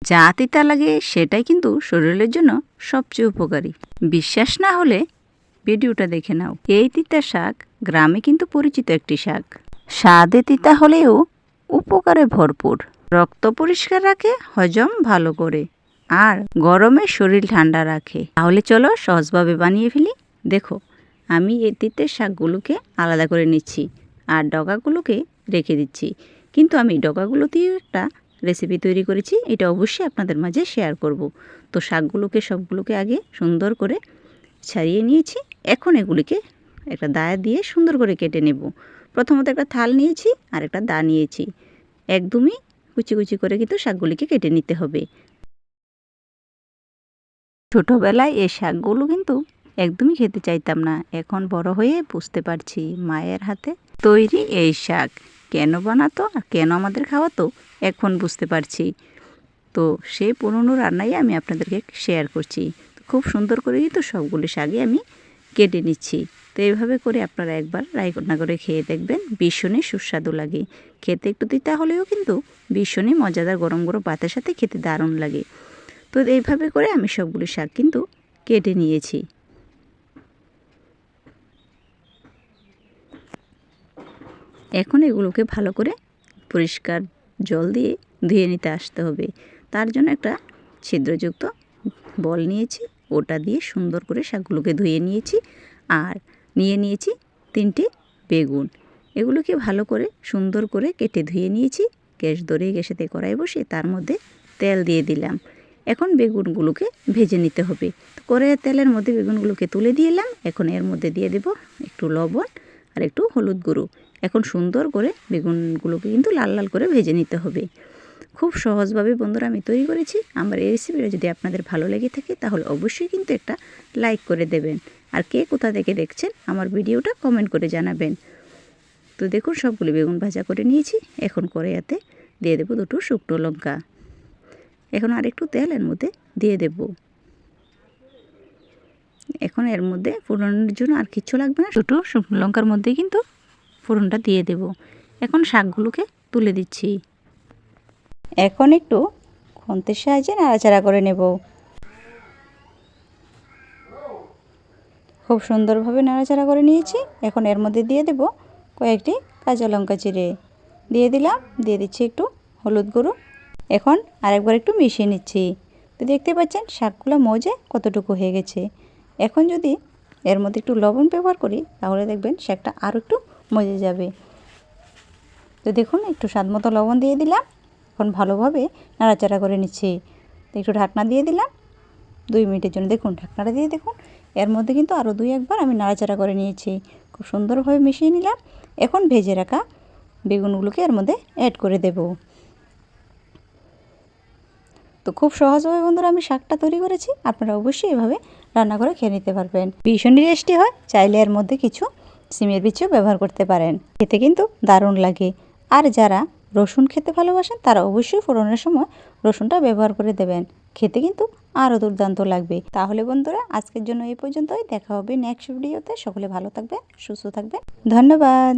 যা তিতা লাগে সেটাই কিন্তু শরীরের জন্য সবচেয়ে উপকারী। বিশ্বাস না হলে ভিডিওটা দেখে নাও। এই তিতা শাক গ্রামে কিন্তু পরিচিত একটি শাক। স্বাদে তিতা হলেও উপকারে ভরপুর। রক্ত পরিষ্কার রাখে, হজম ভালো করে, আর গরমে শরীর ঠান্ডা রাখে। তাহলে চলো সহজভাবে বানিয়ে ফেলি। দেখো, আমি এই তিতের শাকগুলোকে আলাদা করে নিচ্ছি আর ডগাগুলোকে রেখে দিচ্ছি। কিন্তু আমি ডগাগুলো দিয়ে একটা রেসিপি তৈরি করেছি, এটা অবশ্যই আপনাদের মাঝে শেয়ার করব। তো শাকগুলোকে সবগুলোকে আগে সুন্দর করে ছাড়িয়ে নিয়েছি। এখন এগুলিকে একটা দা দিয়ে সুন্দর করে কেটে নেব। প্রথমত একটা থাল নিয়েছি আর একটা দা নিয়েছি। একদমই কুচি কুচি করে কিন্তু শাকগুলিকে কেটে নিতে হবে। ছোটোবেলায় এই শাকগুলো কিন্তু একদমই খেতে চাইতাম না। এখন বড় হয়ে বুঝতে পারছি মায়ের হাতে তৈরি এই শাক কেন বানাতো আর কেন আমাদের খাওয়াতো, এখন বুঝতে পারছি। তো সেই পুরনো রান্নাই আমি আপনাদেরকে শেয়ার করছি। খুব সুন্দর করে কিন্তু সবগুলো শাকই আমি কেটে নিচ্ছি। তো এইভাবে করে আপনারা একবার রান্না করে খেয়ে দেখবেন, ভীষণই সুস্বাদু লাগে। খেতে একটু তিতা হলেও কিন্তু ভীষণই মজাদার, গরম গরম ভাতের সাথে খেতে দারুণ লাগে। তো এইভাবে করে আমি সবগুলো শাক কিন্তু কেটে নিয়েছি। এখন এগুলোকে ভালো করে পরিষ্কার জল দিয়ে ধুয়ে নিতে আসতে হবে। তার জন্য একটা ছিদ্রযুক্ত বল নিয়েছি, ওটা দিয়ে সুন্দর করে শাকগুলোকে ধুয়ে নিয়েছি। আর নিয়ে নিয়েছি 3টে বেগুন। এগুলোকে ভালো করে সুন্দর করে কেটে ধুয়ে নিয়েছি। গ্যাস ধরিয়ে গ্যাসেতে কড়াই বসিয়ে তার মধ্যে তেল দিয়ে দিলাম। এখন বেগুনগুলোকে ভেজে নিতে হবে। কড়াইয়ের তেলের মধ্যে বেগুনগুলোকে তুলে দিলাম। এখন এর মধ্যে দিয়ে দেব একটু লবণ আর একটু হলুদ গুঁড়ো। এখন সুন্দর করে বেগুনগুলোকে কিন্তু লাল লাল করে ভেজে নিতে হবে। খুব সহজভাবে বন্ধুরা আমি তৈরি করেছি। আমার এই রেসিপিটা যদি আপনাদের ভালো লেগে থাকে তাহলে অবশ্যই কিন্তু একটা লাইক করে দেবেন। আর কে কোথা থেকে দেখছেন আমার ভিডিওটা কমেন্ট করে জানাবেন। তো দেখুন, সবগুলো বেগুন ভাজা করে নিয়েছি। এখন কড়াইতে দিয়ে দেবো 2টো শুকনো লঙ্কা। এখন আর একটু তেল এর মধ্যে দিয়ে দেব। এখন এর মধ্যে ফোড়নের জন্য আর কিচ্ছু লাগবে না, 2টো শুকনো লঙ্কার মধ্যে কিন্তু ফোড়নটা দিয়ে দেব। এখন শাকগুলোকে তুলে দিচ্ছি। এখন একটু খুন্তির সাহায্যে নাড়াচাড়া করে নেব। খুব সুন্দরভাবে নাড়াচাড়া করে নিয়েছি। এখন এর মধ্যে দিয়ে দেব কয়েকটি কাঁচা লঙ্কা চিড়ে দিয়ে দিলাম। দিয়ে দিচ্ছি একটু হলুদ গুঁড়ো। এখন আরেকবার একটু মিশিয়ে নিচ্ছি। তো দেখতে পাচ্ছেন শাকগুলো মজে কতটুকু হয়ে গেছে। এখন যদি এর মধ্যে একটু লবণ ব্যবহার করি তাহলে দেখবেন শাকটা আরও একটু মজে যাবে। তো দেখুন, একটু স্বাদ মতো লবণ দিয়ে দিলাম। এখন ভালোভাবে নাড়াচাড়া করে নিচ্ছি। তো একটু ঢাকনা দিয়ে দিলাম 2 মিনিটের জন্য। দেখুন, ঢাকনাটা দিয়ে দেখুন এর মধ্যে কিন্তু আরও 2-1বার আমি নাড়াচাড়া করে নিয়েছি। খুব সুন্দরভাবে মিশিয়ে নিলাম। এখন ভেজে রাখা বেগুনগুলোকে এর মধ্যে অ্যাড করে দেব। তো খুব সহজভাবে বন্ধুরা আমি শাকটা তৈরি করেছি। আপনারা অবশ্যই এভাবে রান্না করে খেয়ে নিতে পারবেন। ভীষণই টেস্টি হয়। চাইলে এর মধ্যে কিছু সিমের বিচিও ব্যবহার করতে পারেন। খেতে কিন্তু দারুণ লাগে। আর যারা রসুন খেতে ভালোবাসেন তারা অবশ্যই ফোড়নের সময় রসুনটা ব্যবহার করে দেবেন। খেতে কিন্তু আরও দুর্দান্ত লাগবে। তাহলে বন্ধুরা আজকের জন্য এই পর্যন্তই। দেখা হবে নেক্সট ভিডিওতে। সকলে ভালো থাকবেন, সুস্থ থাকবেন। ধন্যবাদ।